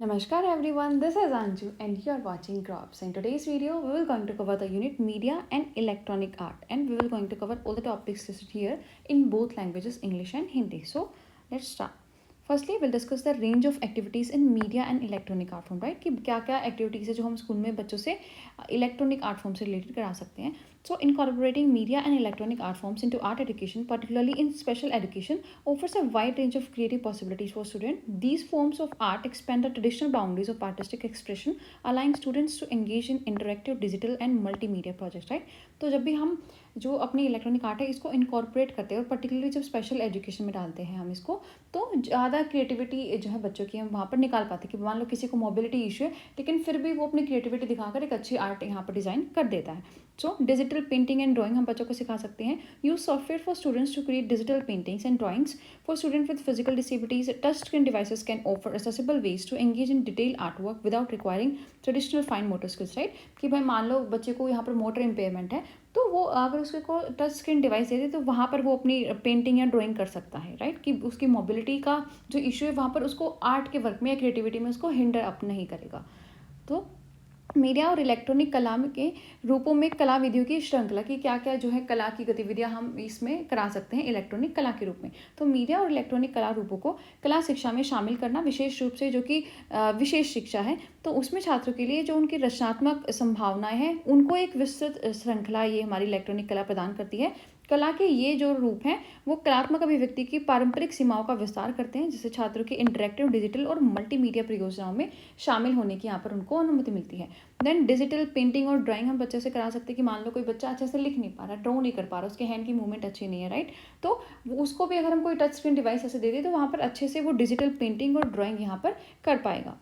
Namaskar everyone, this is Anju and you are watching Crops. In today's video, we will going to cover the unit Media and Electronic Art, and we will going to cover all the topics listed here in both languages, English and Hindi. So let's start. Firstly, we'll discuss the range of activities in media and electronic art form, right? कि क्या क्या activities है जो हम school में बच्चों से electronic art form से रिलेटेड करा सकते हैं. So incorporating media and electronic art forms into art education, particularly in special education, offers a wide range of creative possibilities for students. These forms of art expand the traditional boundaries of artistic expression, allowing students to engage in interactive, digital and multimedia projects, right? तो जब भी हम जो अपनी electronic art है इसको incorporate करते हैं और पर्टिकुलरली जब स्पेशल एजुकेशन में डालते हैं हम इसको, तो ज़्यादा क्रिएटिविटी जो है बच्चों की हम वहाँ पर निकाल पाते हैं. कि मान लो किसी को मोबिलिटी इशू है लेकिन फिर भी वो अपनी क्रिएटिविटी दिखाकर एक अच्छी आर्ट यहाँ पर डिज़ाइन कर देता है. So digital painting and drawing हम बच्चों को सिखा सकते हैं. Use software for students to create digital paintings and drawings. For student with physical disabilities, touch screen devices can offer accessible ways to engage in detail art work without requiring traditional fine motor skills, right? कि भाई मान लो बच्चे को यहाँ पर motor impairment है, तो वो अगर उसको टच स्क्रीन डिवाइस दे दे तो वहाँ पर वो अपनी पेंटिंग या ड्राइंग कर सकता है, राइट? कि उसकी मोबिलिटी का जो इशू है वहाँ पर उसको आर्ट के वर्क में या क्रिएटिविटी में उसको हिंडर अप नहीं करेगा. तो मीडिया और इलेक्ट्रॉनिक कला के रूपों में कला विधियों की श्रृंखला की क्या क्या जो है कला की गतिविधियां हम इसमें करा सकते हैं इलेक्ट्रॉनिक कला के रूप में. तो मीडिया और इलेक्ट्रॉनिक कला रूपों को कला शिक्षा में शामिल करना, विशेष रूप से जो कि विशेष शिक्षा है, तो उसमें छात्रों के लिए जो उनकी रचनात्मक संभावनाएं हैं उनको एक विस्तृत श्रृंखला ये हमारी इलेक्ट्रॉनिक कला प्रदान करती है. कला के ये जो रूप हैं वो कलात्मक अभिव्यक्ति की पारंपरिक सीमाओं का विस्तार करते हैं, जिससे छात्रों के इंटरेक्टिव, डिजिटल और मल्टीमीडिया परियोजनाओं में शामिल होने की यहाँ पर उनको अनुमति मिलती है. देन डिजिटल पेंटिंग और ड्राइंग हम बच्चे से करा सकते हैं. कि मान लो कोई बच्चा अच्छे से लिख नहीं पा रहा, ड्रॉ नहीं कर पा रहा, उसके हैंड की मूवमेंट अच्छी नहीं है, राइट? तो उसको भी अगर हम कोई टच स्क्रीन डिवाइस ऐसे दे दें तो वहाँ पर अच्छे से वो डिजिटल पेंटिंग और ड्राइंग यहाँ पर कर पाएगा.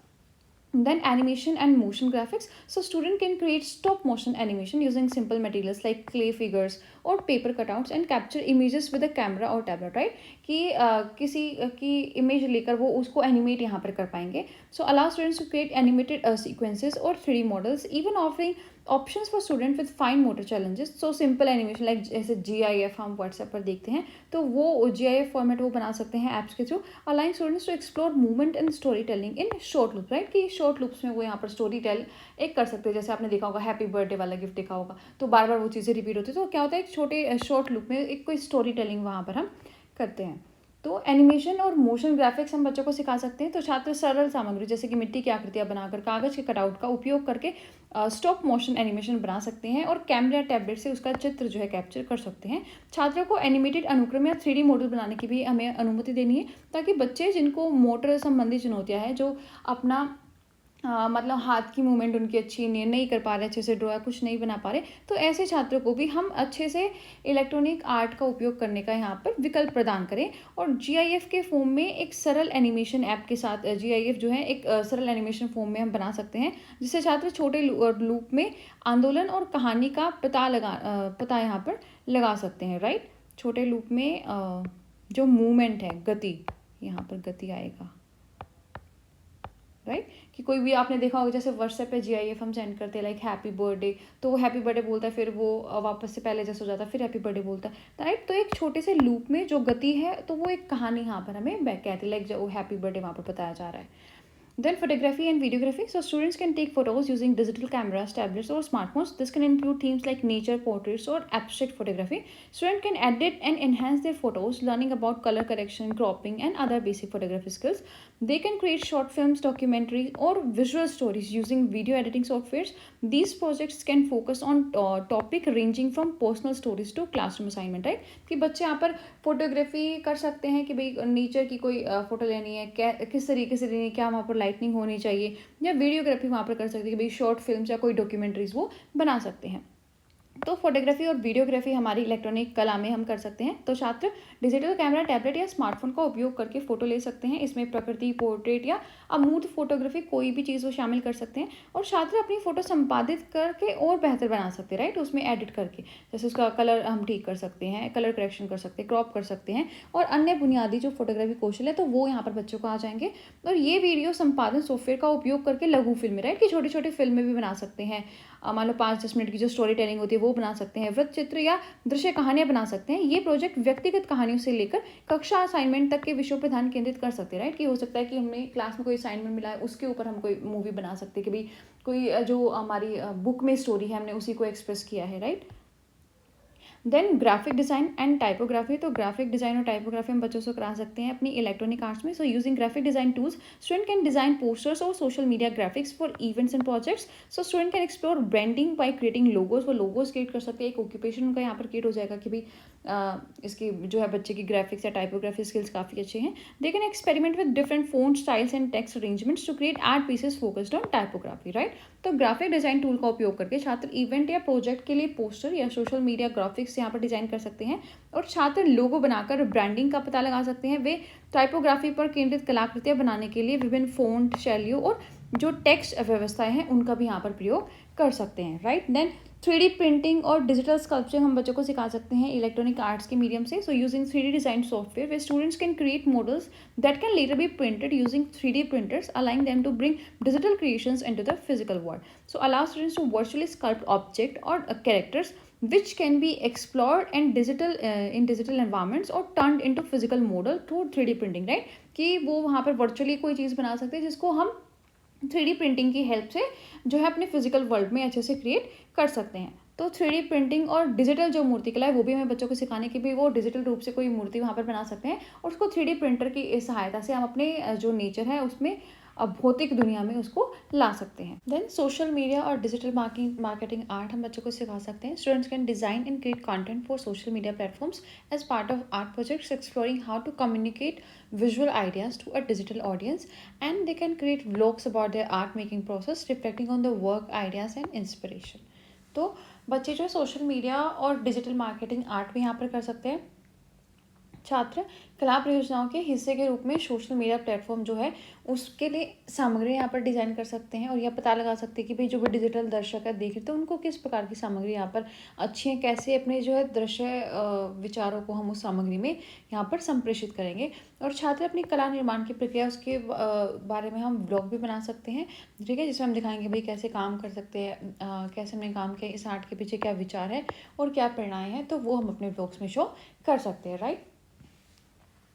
Then animation and motion graphics. So student can create stop motion animation using simple materials like clay figures or paper cutouts and capture images with a camera or tablet, right? कि किसी की image लेकर वो उसको animate यहाँ पर कर पाएंगे. So allow students to create animated sequences or 3D models, even offering options for student with fine motor challenges. So simple animation like जैसे GIF हम व्हाट्सएप पर देखते हैं, तो वो GIF फॉर्मेट वो बना सकते हैं ऐप्स के थ्रू, aligning students to explore movement and storytelling in short loop, right? कि शॉर्ट लूप्स में वो यहाँ पर स्टोरी टेल एक कर सकते हैं. जैसे आपने देखा होगा हैप्पी बर्थडे वाला गिफ्ट देखा होगा, तो बार बार वो चीज़ें रिपीट होती है, तो क्या होता है एक छोटे शॉर्ट लूप में एक कोई स्टोरी टेलिंग वहाँ पर हम करते हैं. तो एनिमेशन और मोशन ग्राफिक्स हम बच्चों को सिखा सकते हैं. तो छात्र सरल सामग्री जैसे कि मिट्टी की आकृतियां बनाकर कागज के कटआउट का उपयोग करके स्टॉप मोशन एनिमेशन बना सकते हैं और कैमरा टैबलेट से उसका चित्र जो है कैप्चर कर सकते हैं. छात्रों को एनिमेटेड अनुक्रम या 3D मॉडल बनाने की भी हमें अनुमति देनी है, ताकि बच्चे जिनको मोटर संबंधी चुनौतियां हैं, जो अपना मतलब हाथ की मूवमेंट उनकी अच्छी नहीं कर पा रहे, अच्छे से ड्रॉ कुछ नहीं बना पा रहे, तो ऐसे छात्रों को भी हम अच्छे से इलेक्ट्रॉनिक आर्ट का उपयोग करने का यहाँ पर विकल्प प्रदान करें. और GIF के फॉर्म में एक सरल एनिमेशन ऐप के साथ GIF जो है एक सरल एनिमेशन फॉर्म में हम बना सकते हैं, जिससे छात्र छोटे लूप में आंदोलन और कहानी का पता यहाँ पर लगा सकते हैं, राइट? छोटे लूप में जो मूवमेंट है, गति, यहाँ पर गति आएगा, राइट? कि कोई भी आपने देखा होगा जैसे व्हाट्सएप पे GIF हम सेंड करते हैं लाइक हैप्पी बर्थडे, तो वो हैप्पी बर्थडे बोलता है, फिर वो वापस से पहले जैसे हो जाता है, फिर हैप्पी बर्थडे बोलता है, राइट? तो एक छोटे से लूप में जो गति है, तो वो एक कहानी यहाँ पर हमें बैक कहती है, लाइक जो हैप्पी बर्थडे वहाँ पर बताया जा रहा है. Then photography and videography. So students can take photos using digital cameras, tablets or smartphones. This can include themes like nature, portraits or abstract photography. Students can edit and enhance their photos, learning about color correction, cropping and other basic photography skills. They can create short films, documentaries or visual stories using video editing softwares. These projects can focus on topic ranging from personal stories to classroom assignment, right? कि बच्चे यहाँ पर photography कर सकते हैं कि भाई nature की कोई फोटो लेनी है, किस तरीके से लेनी है, क्या वहाँ पर लाइटनिंग होनी चाहिए, या वीडियोग्राफी वहाँ पर कर सकते हैं कि भाई शॉर्ट फिल्म्स या कोई डॉक्यूमेंट्रीज वो बना सकते हैं. तो फोटोग्राफी और वीडियोग्राफी हमारी इलेक्ट्रॉनिक कला में हम कर सकते हैं. तो छात्र डिजिटल कैमरा, टैबलेट या स्मार्टफोन का उपयोग करके फ़ोटो ले सकते हैं. इसमें प्रकृति, पोर्ट्रेट या अमूर्त फोटोग्राफी कोई भी चीज़ वो शामिल कर सकते हैं, और छात्र अपनी फ़ोटो संपादित करके और बेहतर बना सकते हैं, राइट? उसमें एडिट करके, जैसे उसका कलर हम ठीक कर सकते हैं, कलर करेक्शन कर सकते हैं, क्रॉप कर सकते हैं, और अन्य बुनियादी जो फोटोग्राफी कौशल है तो वो यहाँ पर बच्चों को आ जाएंगे. और ये वीडियो संपादन सॉफ्टवेयर का उपयोग करके लघु फिल्में, राइट? कि छोटी छोटी फिल्में भी बना सकते हैं. मान लो 5-10 मिनट की जो स्टोरी टेलिंग होती है वो वो बना सकते हैं, वृत्त चित्र या दृश्य कहानियाँ बना सकते हैं। ये प्रोजेक्ट व्यक्तिगत कहानियों से लेकर कक्षा असाइनमेंट तक के विषयों पर ध्यान केंद्रित कर सकते हैं, राइट। कि हो सकता है कि हमें क्लास में कोई असाइनमेंट मिला है, उसके ऊपर हम कोई मूवी बना सकते हैं कि भाई कोई जो हमारी बुक में स्टोरी है हमने उसी को एक्सप्रेस किया है, right. Then graphic design and typography. तो ग्राफिक डिज़ाइन और टाइपोग्राफी हम बच्चों से करा सकते हैं अपनी इलेक्ट्रॉनिक आर्ट्स में। So using graphic design tools student can design posters और social media graphics for events and projects. So student can explore branding by creating logos. वो लोगोज क्रिएट कर सकते हैं, एक ऑक्यूपेशन उनका यहाँ पर क्रिएट हो जाएगा कि भाई इसकी जो है बच्चे की ग्राफिक्स या टाइपोग्राफी स्किल्स काफ़ी अच्छे हैं। They can experiment with different font styles and text arrangements to create art pieces focused on typography, right. तो ग्राफिक डिज़ाइन टूल का उपयोग करके छात्र इवेंट या प्रोजेक्ट के लिए पोस्टर या सोशल मीडिया ग्राफिक्स यहाँ पर डिज़ाइन कर सकते हैं और छात्र लोगो बनाकर ब्रांडिंग का पता लगा सकते हैं। वे टाइपोग्राफी पर केंद्रित कलाकृतियाँ बनाने के लिए विभिन्न फ़ॉन्ट शैलियों और जो टेक्स्ट व्यवस्थाएं हैं उनका भी यहाँ पर प्रयोग कर सकते हैं, राइट। देन 3D प्रिंटिंग और डिजिटल स्कल्पचर हम बच्चों को सिखा सकते हैं इलेक्ट्रॉनिक आर्ट्स के मीडियम से। So using 3D design software we students can create models that can later be printed using 3D printers aligning them to bring digital creations into the physical world. So allow students to virtually sculpt object और characters which can be explored and in digital environments or turned into physical model through 3D printing, right। कि वो वहाँ पर virtually कोई चीज़ बना सकते हैं जिसको हम 3D प्रिंटिंग की हेल्प से जो है अपने फिजिकल वर्ल्ड में अच्छे से क्रिएट कर सकते हैं। तो 3D प्रिंटिंग और डिजिटल जो मूर्तिकला है वो भी हमें बच्चों को सिखाने की भी वो डिजिटल रूप से कोई मूर्ति वहाँ पर बना सकते हैं और उसको 3D प्रिंटर की सहायता से हम अपने जो नेचर है उसमें भौतिक दुनिया में उसको ला सकते हैं। देन सोशल मीडिया और डिजिटल मार्केटिंग आर्ट हम बच्चों को सिखा सकते हैं। Students can design and create content for social media platforms as part of art projects exploring how to communicate visual ideas to a digital audience, and they can create vlogs about their art making process reflecting on the work ideas and inspiration। तो बच्चे जो है social media और digital marketing art भी यहाँ पर कर सकते हैं। छात्र कला परियोजनाओं के हिस्से के रूप में सोशल मीडिया प्लेटफॉर्म जो है उसके लिए सामग्री यहाँ पर डिज़ाइन कर सकते हैं और यह पता लगा सकते हैं कि भाई जो भी डिजिटल दर्शक है देख रहे तो उनको किस प्रकार की सामग्री यहाँ पर अच्छी है, कैसे अपने जो है दृश्य विचारों को हम उस सामग्री में यहाँ पर संप्रेषित करेंगे। और छात्र अपनी कला निर्माण की प्रक्रिया उसके बारे में हम ब्लॉग भी बना सकते हैं, ठीक है, जिसमें हम दिखाएंगे भाई कैसे काम कर सकते हैं, कैसे हमने काम किया, इस आर्ट के पीछे क्या विचार है और क्या प्रेरणाएं हैं, तो वो हम अपने ब्लॉग्स में शो कर सकते हैं, राइट।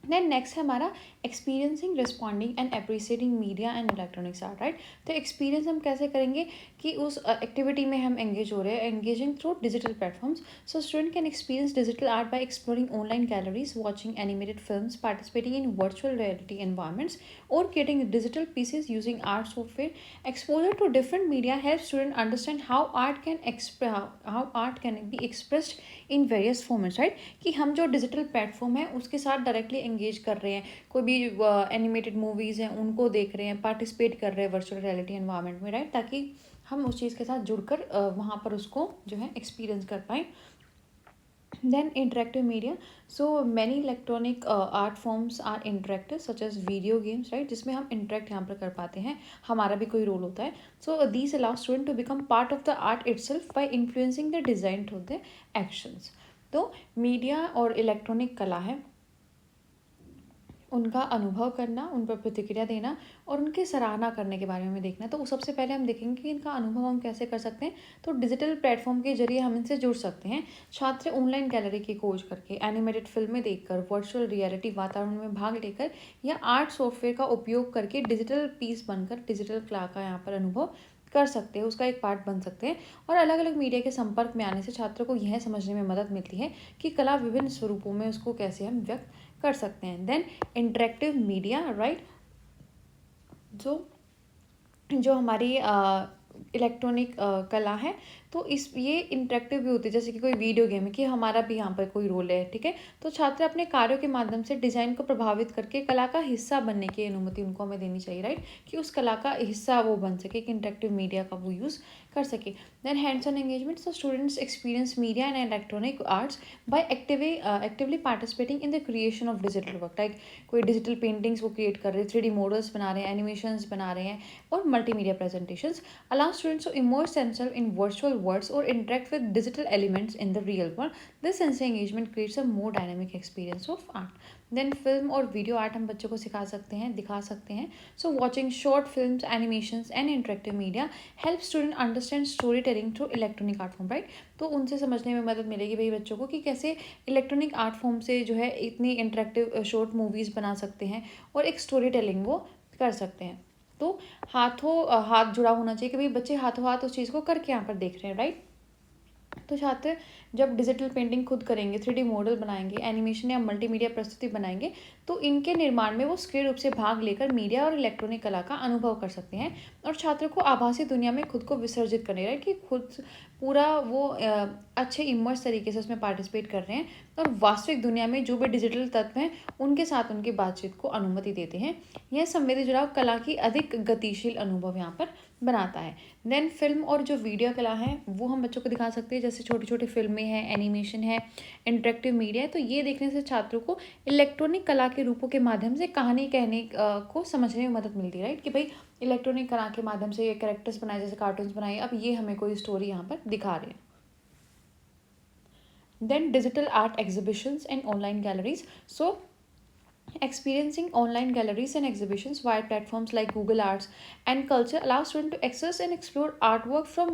देन नेक्स्ट है हमारा experiencing responding and appreciating media and electronics art, right. तो एक्सपीरियंस हम कैसे करेंगे कि उस एक्टिविटी में हम एंगेज हो रहे हैं, engaging through digital platforms. So student can experience digital art by exploring online galleries, watching animated films, participating in virtual reality environments और creating digital pieces using art software. Exposure to different media help student understand how art can be expressed in various formats, right. कि हम जो digital platform है उसके साथ directly engage कर रहे हैं, कोई भी एनिमेटेड मूवीज़ हैं उनको देख रहे हैं, पार्टिसिपेट कर रहे हैं वर्चुअल रियलिटी एनवायरनमेंट में, राइट, ताकि हम उस चीज़ के साथ जुड़कर वहाँ पर उसको जो है एक्सपीरियंस कर पाएँ। Then interactive media. So many electronic art forms are interactive such as video games, right, जिसमें हम interact यहाँ पर कर पाते हैं, हमारा भी कोई रोल होता है। So these allow student to become part of the art itself by influencing the design through the actions। तो मीडिया और इलेक्ट्रॉनिक कला है उनका अनुभव करना, उन पर प्रतिक्रिया देना और उनकी सराहना करने के बारे में देखना। तो सबसे पहले हम देखेंगे कि इनका अनुभव हम कैसे कर सकते हैं। तो डिजिटल प्लेटफॉर्म के जरिए हम इनसे जुड़ सकते हैं। छात्र ऑनलाइन गैलरी की खोज करके, एनिमेटेड फिल्में देखकर, वर्चुअल रियलिटी वातावरण में भाग लेकर या आर्ट सॉफ्टवेयर का उपयोग करके डिजिटल पीस बनकर डिजिटल कला का यहाँ पर अनुभव कर सकते हैं, उसका एक पार्ट बन सकते हैं। और अलग अलग मीडिया के संपर्क में आने से छात्रों को यह समझने में मदद मिलती है कि कला विभिन्न स्वरूपों में उसको कैसे हम व्यक्त कर सकते हैं। देन इंटरेक्टिव मीडिया, राइट, जो हमारी इलेक्ट्रॉनिक कला है तो ये इंटरेक्टिव भी होती है, जैसे कि कोई वीडियो गेम है कि हमारा भी यहाँ पर कोई रोल है, ठीक है। तो छात्र अपने कार्यों के माध्यम से डिज़ाइन को प्रभावित करके कला का हिस्सा बनने की अनुमति उनको हमें देनी चाहिए, राइट, कि उस कला का हिस्सा वो बन सके, कि इंटरेक्टिव मीडिया का वो यूज़ कर सके। Then hands on engagement. So students experience media and electronic arts by actively participating in the creation of digital work, like कोई डिजिटल पेंटिंग्स वो क्रिएट कर रहे हैं, 3D मॉडल्स बना रहे हैं, एनिमेशंस बना रहे हैं और multimedia presentations. Allow students to immerse themselves in virtual words or interact with digital elements in the real world. This sensory engagement creates a more dynamic experience of art. Then film और video art हम बच्चों को सिखा सकते हैं, दिखा सकते हैं. So watching short films, animations and interactive media help student understand story telling through electronic art form, right. तो उनसे समझने में मदद मिलेगी भाई बच्चों को कि कैसे इलेक्ट्रॉनिक आर्ट फॉर्म से जो है इतनी इंटरेक्टिव शॉर्ट मूवीज़ बना सकते हैं और एक स्टोरी टेलिंग वो कर सकते हैं. तो हाथों हाथ जुड़ा होना चाहिए कि भाई बच्चे हाथों हाथ उस चीज़ को करके यहाँ पर देख रहे हैं, राइट. तो छात्र जब डिजिटल पेंटिंग खुद करेंगे, 3D मॉडल बनाएंगे, एनिमेशन या मल्टीमीडिया प्रस्तुति बनाएंगे, तो इनके निर्माण में वो सक्रिय रूप से भाग लेकर मीडिया और इलेक्ट्रॉनिक कला का अनुभव कर सकते हैं और छात्र को आभासी दुनिया में खुद को विसर्जित करने, राइट, कि खुद पूरा वो अच्छे इमर्स तरीके से उसमें पार्टिसिपेट कर रहे हैं और वास्तविक दुनिया में जो भी डिजिटल तत्व हैं उनके साथ उनकी बातचीत को अनुमति देते हैं. यह संवेदी जुड़ाव कला की अधिक गतिशील अनुभव यहाँ पर बनाता है. देन फिल्म और जो वीडियो कला है वो हम बच्चों को दिखा सकते हैं, जैसे छोटी छोटी फिल्में हैं, एनिमेशन है, इंटरेक्टिव मीडिया है. तो ये देखने से छात्रों को इलेक्ट्रॉनिक कला के रूपों के माध्यम से कहानी कहने को समझने में मदद मिलती है, राइट, कि भाई इलेक्ट्रॉनिक कला के माध्यम से ये कैरेक्टर्स बनाए, जैसे कार्टून्स बनाए, अब ये हमें कोई स्टोरी यहाँ पर दिखा रहे हैं. Then digital art exhibitions and online galleries. So experiencing online galleries and exhibitions via platforms like Google Arts and Culture allows students to access and explore artwork from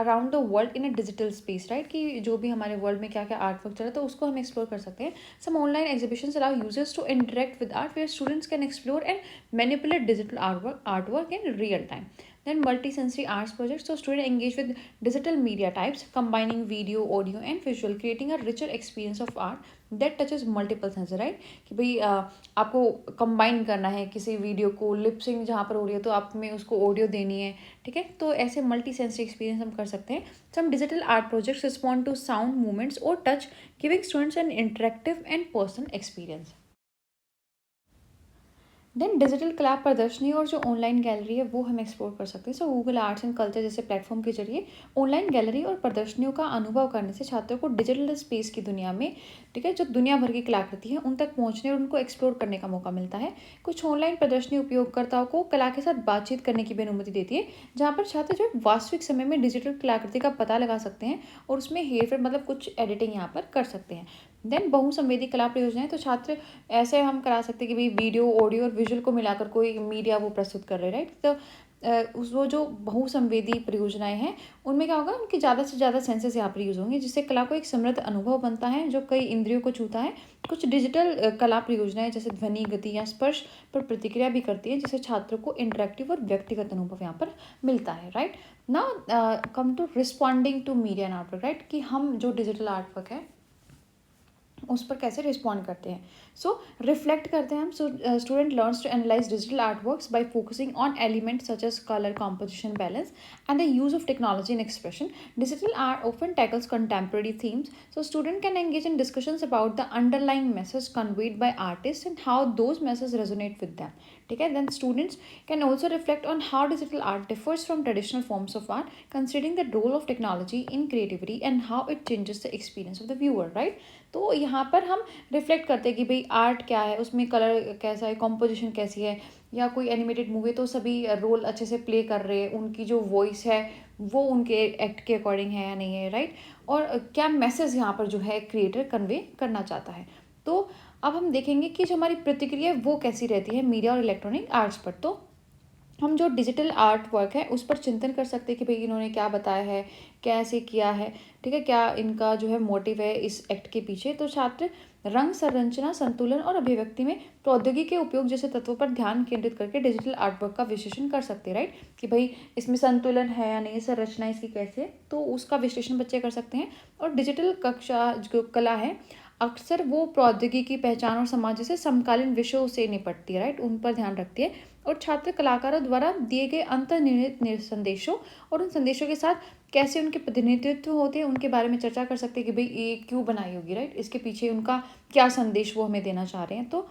around the world in a digital space, right, कि जो भी हमारे world में क्या क्या artwork चल रहा है तो उसको हम एक्सप्लोर कर सकते हैं. Some online exhibitions allow users to interact with art where students can explore and manipulate digital artwork in real time. Then multi-sensory arts projects, so students engage with digital media types combining video, audio and visual, creating a richer experience of art that touches multiple senses, right, कि भाई आपको combine करना है किसी video को, lip sync जहाँ पर हो रही है तो आप में उसको ऑडियो देनी है, ठीक है. तो ऐसे मल्टी सेंसरी एक्सपीरियंस हम कर सकते हैं. Some digital art projects respond to sound, movements और touch, giving students an interactive and personal experience. Then digital कला प्रदर्शनी और जो ऑनलाइन गैलरी है वो हम एक्सप्लोर कर सकते हैं. सो गूगल आर्ट्स एंड कल्चर जैसे प्लेटफॉर्म के जरिए ऑनलाइन गैलरी और प्रदर्शनियों का अनुभव करने से छात्रों को डिजिटल स्पेस की दुनिया में, ठीक है, जो दुनिया भर की कलाकृति है उन तक पहुंचने और उनको एक्सप्लोर करने का मौका मिलता है. कुछ ऑनलाइन प्रदर्शनी उपयोगकर्ताओं को कला के साथ बातचीत करने की भी अनुमति देती है, जहाँ पर छात्र जो वास्तविक समय में डिजिटल कलाकृति का पता लगा सकते हैं और उसमें हेरफेर मतलब कुछ एडिटिंग यहाँ पर कर सकते हैं. देन बहुसंवेदी कला परियोजनाएं, तो छात्र ऐसे हम करा सकते हैं कि भाई वीडियो, ऑडियो और विजुअल को मिलाकर कोई मीडिया वो प्रस्तुत कर रहे हैं, राइट. तो उस वो जो बहुसंवेदी परियोजनाएं हैं उनमें क्या होगा, उनकी ज़्यादा से ज़्यादा सेंसेस यहाँ पर यूज़ होंगे, जिससे कला को एक समृद्ध अनुभव बनता है जो कई इंद्रियों को छूता है. कुछ डिजिटल कला परियोजनाएं जैसे ध्वनि, गति या स्पर्श पर प्रतिक्रिया भी करती है, जिससे छात्रों को इंटरेक्टिव और व्यक्तिगत अनुभव यहाँ पर मिलता है, right. Now come to responding to media and artwork, right, कि हम जो डिजिटल आर्टवर्क है उस पर कैसे रिस्पॉन्ड करते हैं. सो रिफ्लेक्ट करते हैं हम. So student learns to analyse digital artworks by focusing on elements such as colour, composition, balance and the use of technology in expression. Digital art often tackles contemporary themes, so student can engage in discussions about the underlying message conveyed by artists and how those messages resonate with them. ठीक है. Then students can also reflect on how digital art differs from traditional forms of art, considering the role of technology in creativity and how it changes the experience of the viewer, right. तो यहाँ पर हम reflect करते हैं कि भाई art क्या है, उसमें कलर कैसा है, कॉम्पोजिशन कैसी है, या कोई एनिमेटेड मूवी तो सभी रोल अच्छे से प्ले कर रहे हैं, उनकी जो वॉइस है वो उनके एक्ट के अकॉर्डिंग है या नहीं है, राइट. और क्या मैसेज यहाँ पर जो है क्रिएटर कन्वे करना चाहता है. तो अब हम देखेंगे कि जो हमारी प्रतिक्रिया वो कैसी रहती है मीडिया और इलेक्ट्रॉनिक आर्ट्स पर. तो हम जो डिजिटल आर्ट वर्क है उस पर चिंतन कर सकते हैं कि भाई इन्होंने क्या बताया है, कैसे किया है, ठीक है, क्या इनका जो है मोटिव है इस एक्ट के पीछे. तो छात्र रंग, संरचना, संतुलन और अभिव्यक्ति में प्रौद्योगिकी के उपयोग जैसे तत्वों पर ध्यान केंद्रित करके डिजिटल आर्ट वर्क का विश्लेषण कर सकते हैं, राइट, कि भाई इसमें संतुलन है या नहीं, संरचना इसकी कैसे है, तो उसका विश्लेषण बच्चे कर सकते हैं. और डिजिटल कक्षा जो कला है अक्सर वो प्रौद्योगिकी की पहचान और समाज जैसे समकालीन विषयों से निपटती है, राइट, उन पर ध्यान रखती है. और छात्र कलाकारों द्वारा दिए गए अंतर्निहित संदेशों और उन संदेशों के साथ कैसे उनके प्रतिनिधित्व होते हैं उनके बारे में चर्चा कर सकते हैं कि भाई ये क्यों बनाई होगी, राइट, इसके पीछे उनका क्या संदेश वो हमें देना चाह रहे हैं. तो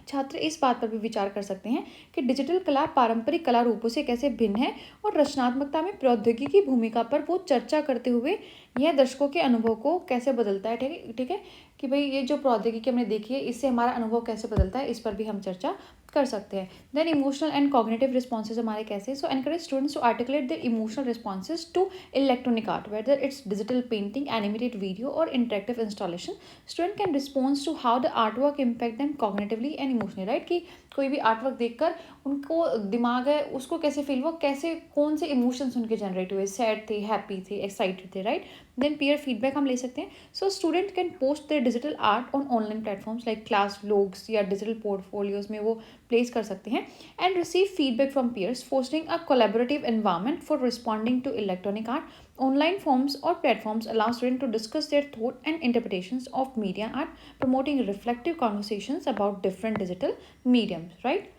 छात्र इस बात पर भी विचार कर सकते हैं कि डिजिटल कला पारंपरिक कला रूपों से कैसे भिन्न है और रचनात्मकता में प्रौद्योगिकी की भूमिका पर वो चर्चा करते हुए यह दर्शकों के अनुभव को कैसे बदलता है, ठीक है, कि भाई ये जो प्रौद्योगिकी हमने देखी है इससे हमारा अनुभव कैसे बदलता है, इस पर भी हम चर्चा कर सकते हैं। Then emotional and cognitive responses हमारे कैसे, so encourage students to articulate their emotional responses to electronic art, whether it's digital painting, animated video और interactive installation. Student can response to how the art work impact them cognitively and emotionally, right, कि कोई भी art work देखकर उनको दिमाग है उसको कैसे फील, वो कैसे कौन से इमोशंस उनके जनरेट हुए, सैड थे, हैप्पी थे, एक्साइटेड थे, राइट। देन पीयर फीडबैक हम ले सकते हैं। So student can post their digital art on online platforms like class vlogs या डिजिटल पोर्टफोलियोज में वो प्लेस कर सकते हैं and receive feedback from peers, fostering a collaborative environment for responding to electronic art. Online forms or platforms allow students to discuss their thought and interpretations of media art, promoting reflective conversations about different digital mediums, right?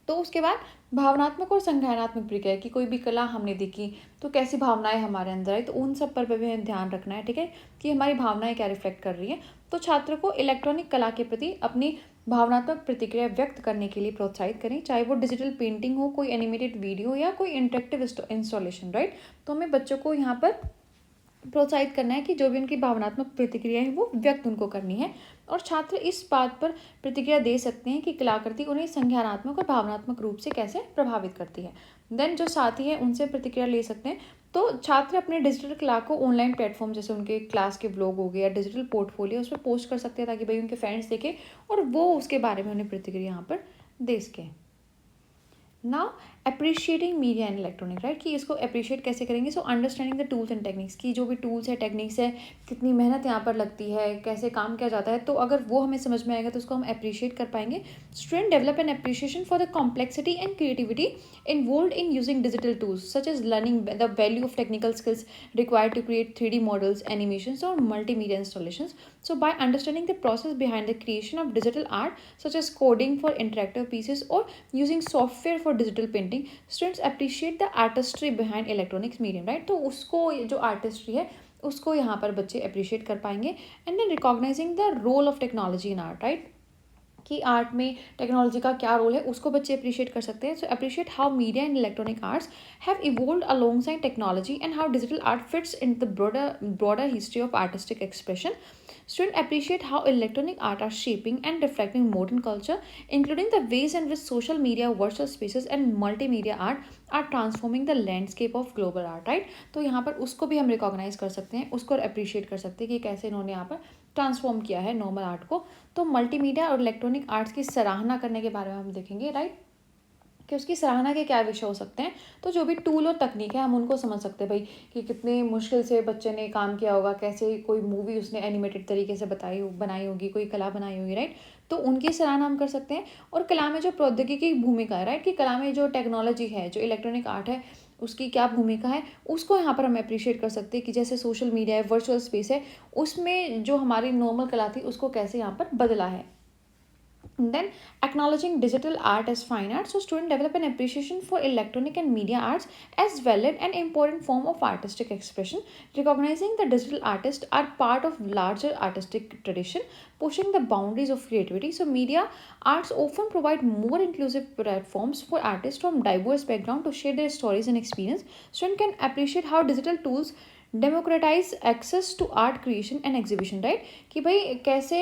तो उसके बाद भावनात्मक और संज्ञानात्मक प्रक्रिया, कि कोई भी कला हमने देखी तो कैसी भावनाएं हमारे अंदर आई, तो उन सब पर भी हमें ध्यान रखना है, ठीक है, कि हमारी भावनाएं क्या रिफ्लेक्ट कर रही है। तो छात्र को इलेक्ट्रॉनिक कला के प्रति अपनी भावनात्मक प्रतिक्रिया व्यक्त करने के लिए प्रोत्साहित करें, चाहे वो डिजिटल पेंटिंग हो, कोई एनिमेटेड वीडियो या कोई इंटरेक्टिव इंस्टॉलेशन, राइट। तो हमें बच्चों को यहाँ पर प्रोत्साहित करना है कि जो भी उनकी भावनात्मक प्रतिक्रिया है वो व्यक्त उनको करनी है, और छात्र इस बात पर प्रतिक्रिया दे सकते हैं कि कलाकृति उन्हें संज्ञानात्मक और भावनात्मक रूप से कैसे प्रभावित करती है। देन जो साथी है उनसे प्रतिक्रिया ले सकते हैं। तो छात्र अपने डिजिटल कला को ऑनलाइन प्लेटफॉर्म जैसे उनके क्लास के ब्लॉग हो गए या डिजिटल पोर्टफोलियो उस पर पोस्ट कर सकते हैं, ताकि भाई उनके फ्रेंड्स देखें और वो उसके बारे में उन्हें प्रतिक्रिया यहाँ पर दे सकें। Now appreciating media and electronic, right, कि इसको अप्रिशिएट कैसे करेंगे। So understanding the tools and techniques, की जो भी टूल्स है, टेक्निक्स है, कितनी मेहनत यहाँ पर लगती है, कैसे काम किया जाता है, तो अगर वो हमें समझ में आएगा तो उसको हम अप्रिशिएट कर पाएंगे। Student develop an appreciation for the complexity and creativity involved in using digital tools such as learning the value of technical skills required to create 3D models, animations और multimedia installations. So by understanding the process behind the creation of digital art, such as coding for interactive pieces or using software for digital painting, students appreciate the artistry behind electronics medium, right? तो उसको जो artistry है उसको यहाँ पर बच्चे appreciate कर पाएंगे. And then recognizing the role of technology in art, right? कि आर्ट में टेक्नोलॉजी का क्या रोल है उसको बच्चे अप्रिशिएट कर सकते हैं. So appreciate how media and electronic arts have evolved alongside technology and how digital art fits in the broader history of artistic expression. Students appreciate how electronic art are shaping and reflecting modern culture, including the ways in which social media, virtual spaces, and multimedia art are transforming the landscape of global art, right? तो यहाँ पर उसको भी हम recognise कर सकते हैं, उसको अप्रिशिएट कर सकते हैं कि कैसे इन्होंने यहाँ पर ट्रांसफॉर्म किया है नॉर्मल आर्ट को. तो मल्टीमीडिया और इलेक्ट्रॉनिक आर्ट्स की सराहना करने के बारे में हम देखेंगे, राइट, कि उसकी सराहना के क्या विषय हो सकते हैं. तो जो भी टूल और तकनीक है हम उनको समझ सकते हैं भाई, कि कितनी मुश्किल से बच्चे ने काम किया होगा, कैसे कोई मूवी उसने एनिमेटेड तरीके से बनाई होगी, कोई कला बनाई होगी, राइट. तो उनकी सराहना हम कर सकते हैं. और कला में जो प्रौद्योगिकी की भूमिका है, राइट, कि कला में जो टेक्नोलॉजी है, जो इलेक्ट्रॉनिक आर्ट है, उसकी क्या भूमिका है उसको यहाँ पर हम अप्रिशिएट कर सकते हैं. कि जैसे सोशल मीडिया है, वर्चुअल स्पेस है, उसमें जो हमारी नॉर्मल कला थी उसको कैसे यहाँ पर बदला है. Then acknowledging digital art as fine art, so students develop an appreciation for electronic and media arts as valid and important form of artistic expression. Recognizing the digital artists are part of larger artistic tradition, pushing the boundaries of creativity. So media arts often provide more inclusive platforms for artists from diverse backgrounds to share their stories and experience. Students can appreciate how digital tools democratise access to art creation and exhibition, right, कि भाई कैसे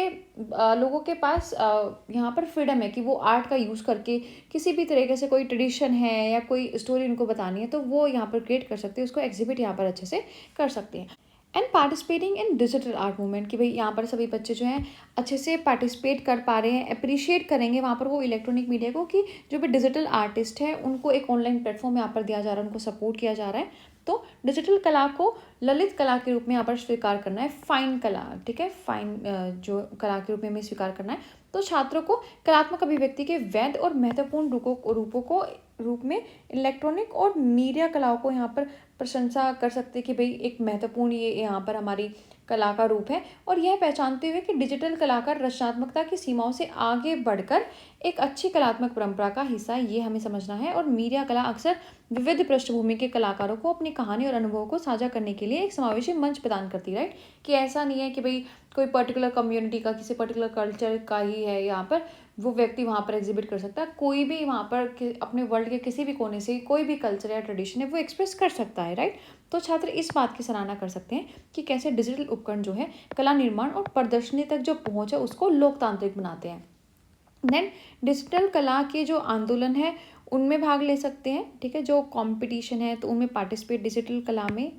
लोगों के पास यहाँ पर freedom है कि वो आर्ट का यूज़ करके किसी भी तरीके से कोई ट्रेडिशन है या कोई स्टोरी उनको बतानी है तो वो यहाँ पर क्रिएट कर सकते हैं, उसको एग्जिबिट यहाँ पर अच्छे से कर सकते हैं. And participating in digital art movement, कि भाई यहाँ पर सभी बच्चे जो हैं अच्छे से पार्टिसिपेट कर पा रहे हैं, अप्रिशिएट करेंगे वहाँ पर वो इलेक्ट्रॉनिक मीडिया को, कि जो भी डिजिटल आर्टिस्ट है उनको एक ऑनलाइन प्लेटफॉर्म यहाँ पर दिया जा रहा है, उनको सपोर्ट किया जा रहा है. तो डिजिटल कला को ललित कला के रूप में यहाँ पर स्वीकार करना है, फाइन कला, ठीक है, फाइन जो कला के रूप में हमें स्वीकार करना है. तो छात्रों को कलात्मक अभिव्यक्ति के वैध और महत्वपूर्ण रूपों को रूप में इलेक्ट्रॉनिक और मीडिया कलाओं को यहाँ पर प्रशंसा कर सकते हैं कि भाई एक महत्वपूर्ण ये यहाँ पर हमारी कला का रूप है, और यह पहचानते हुए कि डिजिटल कलाकार रचनात्मकता की सीमाओं से आगे बढ़कर एक अच्छी कलात्मक परंपरा का हिस्सा है, ये हमें समझना है. और मीडिया कला अक्सर विविध पृष्ठभूमि के कलाकारों को अपनी कहानी और अनुभवों को साझा करने के लिए एक समावेशी मंच प्रदान करती है, राइट, कि ऐसा नहीं है कि भाई कोई पर्टिकुलर कम्युनिटी का, किसी पर्टिकुलर कल्चर का ही है यहाँ पर वो व्यक्ति वहाँ पर एग्जिबिट कर सकता है. कोई भी वहाँ पर अपने वर्ल्ड के किसी भी कोने से कोई भी कल्चर या ट्रेडिशन है वो एक्सप्रेस कर सकता है, राइट. तो छात्र इस बात की सराहना कर सकते हैं कि कैसे डिजिटल उपकरण जो है कला निर्माण और प्रदर्शनी तक जो पहुँच है उसको लोकतांत्रिक बनाते हैं. देन डिजिटल कला के जो आंदोलन है उनमें भाग ले सकते हैं, ठीक है। जो कंपटीशन है तो उनमें पार्टिसिपेट, डिजिटल कला में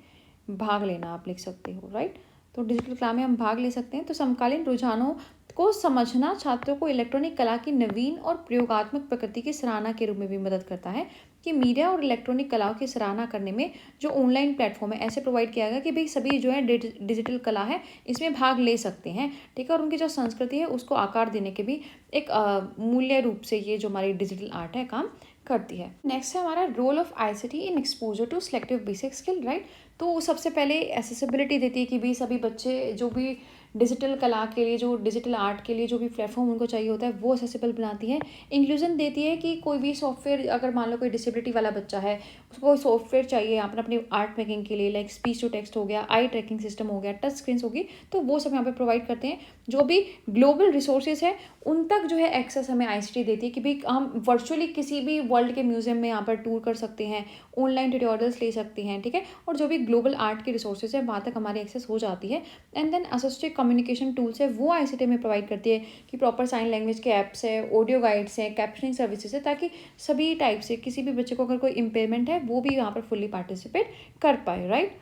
भाग लेना आप लिख सकते हो, राइट। तो डिजिटल कला में हम भाग ले सकते हैं। तो समकालीन रुझानों को समझना छात्रों को इलेक्ट्रॉनिक कला की नवीन और प्रयोगात्मक प्रकृति की सराहना के रूप में भी मदद करता है कि मीडिया और इलेक्ट्रॉनिक कलाओं की सराहना करने में जो ऑनलाइन प्लेटफॉर्म है ऐसे प्रोवाइड किया गया कि भाई सभी जो है डिजिटल कला है इसमें भाग ले सकते हैं, ठीक है। और उनकी जो संस्कृति है उसको आकार देने के भी एक मूल्य रूप से ये जो हमारी डिजिटल आर्ट है काम करती है। नेक्स्ट है हमारा role of ICT in exposure to selective basic skill, right. तो सबसे पहले एसेसिबिलिटी देती है कि भाई सभी बच्चे जो भी डिजिटल कला के लिए, जो डिजिटल आर्ट के लिए जो भी प्लेटफॉर्म उनको चाहिए होता है वो एसेसिबल बनाती है। इंक्लूजन देती है कि कोई भी सॉफ्टवेयर, अगर मान लो कोई डिसेबिलिटी वाला बच्चा है उसको कोई सॉफ्टवेयर चाहिए यहाँ पर अपनी आर्ट मेकिंग के लिए, लाइक स्पीच टू टेक्स्ट हो गया, आई ट्रैकिंग सिस्टम हो गया, टच स्क्रीन होगी, तो वो सब यहाँ पर प्रोवाइड करते हैं। जो भी ग्लोबल रिसोर्सेज है उन तक जो है एक्सेस हमें आईसीटी देती है कि भाई हम वर्चुअली किसी भी वर्ल्ड के म्यूजियम में यहाँ पर टूर कर सकते हैं, ऑनलाइन ट्यूटोरियल्स ले सकते हैं, ठीक है। और जो भी ग्लोबल आर्ट के रिसोर्सेज है वहाँ तक हमारी एक्सेस हो जाती है। And then assistive communication tools है वो आईसीटी में प्रोवाइड करती है कि प्रॉपर साइन लैंग्वेज के ऐप्स है, ऑडियो गाइड्स हैं, कैप्शनिंग सर्विसेज है, ताकि सभी टाइप से किसी भी बच्चे को अगर कोई इम्पेयरमेंट है वो भी यहाँ पर फुल्ली पार्टिसिपेट कर पाए, राइट।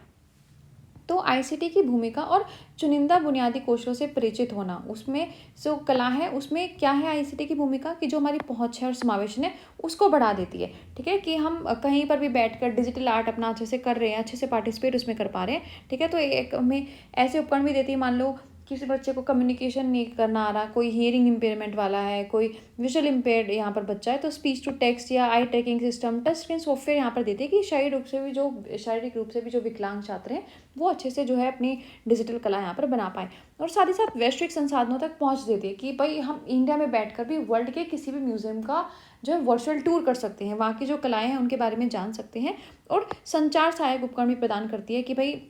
तो आईसीटी की भूमिका और चुनिंदा बुनियादी कौशलों से परिचित होना, उसमें जो कला है उसमें क्या है आईसीटी की भूमिका कि जो हमारी पहुंच है और समावेशन है उसको बढ़ा देती है, ठीक है। कि हम कहीं पर भी बैठकर डिजिटल आर्ट अपना अच्छे से कर रहे हैं, अच्छे से पार्टिसिपेट उसमें कर पा रहे हैं, ठीक है। तो एक हमें ऐसे उपकरण भी देती है, मान लो किसी बच्चे को कम्युनिकेशन नहीं करना आ रहा, कोई हियरिंग इम्पेयरमेंट वाला है, कोई विजुअल इम्पेयर्ड यहाँ पर बच्चा है, तो स्पीच टू टेक्स्ट या eye tracking system, touch screen software यहाँ पर देते हैं कि शारीरिक रूप से भी जो विकलांग छात्र हैं वो अच्छे से जो है अपनी डिजिटल कला यहाँ पर बना पाए। और साथ ही साथ वैश्विक संसाधनों तक पहुँच देती है कि भाई हम इंडिया में बैठकर भी वर्ल्ड के किसी भी म्यूजियम का जो है वर्चुअल टूर कर सकते हैं, वहाँ की जो कलाएँ हैं उनके बारे में जान सकते हैं। और संचार सहायक उपकरण भी प्रदान करती है कि भाई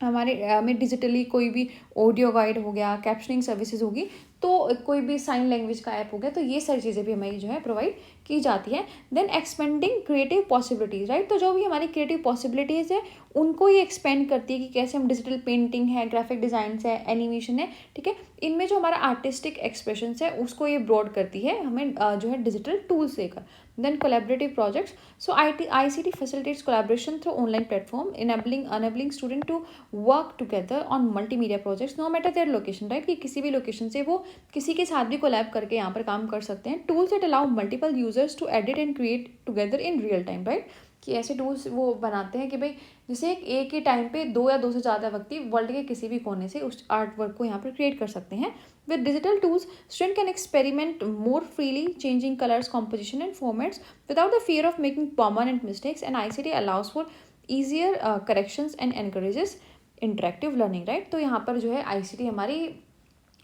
हमें डिजिटली कोई भी ऑडियो गाइड हो गया, कैप्शनिंग सर्विसेज होगी, तो कोई भी साइन लैंग्वेज का ऐप हो गया, तो ये सारी चीज़ें भी हमें जो है प्रोवाइड की जाती है। Then expanding creative possibilities, right. तो जो भी हमारी क्रिएटिव पॉसिबिलिटीज़ है उनको ये एक्सपेंड करती है कि कैसे हम डिजिटल पेंटिंग है, ग्राफिक डिज़ाइन है, एनिमेशन है, ठीक है, इनमें जो हमारा आर्टिस्टिक एक्सप्रेशन है उसको ये ब्रॉड करती है हमें जो है डिजिटल टूल्स देकर। Then collaborative projects. So ICT facilitates collaboration through online platform, enabling student to work together on multimedia projects no matter their location, right। कि किसी भी लोकेशन से वो किसी के साथ भी कोलैब करके यहाँ पर काम कर सकते हैं। Tools that allow multiple users to edit and create together in real time, right। कि ऐसे टूल्स वो बनाते हैं कि भाई जैसे एक ही टाइम पे दो या दो से ज़्यादा व्यक्ति वर्ल्ड के किसी भी कोने से उस आर्ट वर्क को यहाँ पर क्रिएट कर सकते हैं। With digital tools, student can experiment more freely, changing colors, composition, and formats without the fear of making permanent mistakes. And ICT allows for easier corrections and encourages interactive learning, right। तो यहाँ पर जो है ICT हमारी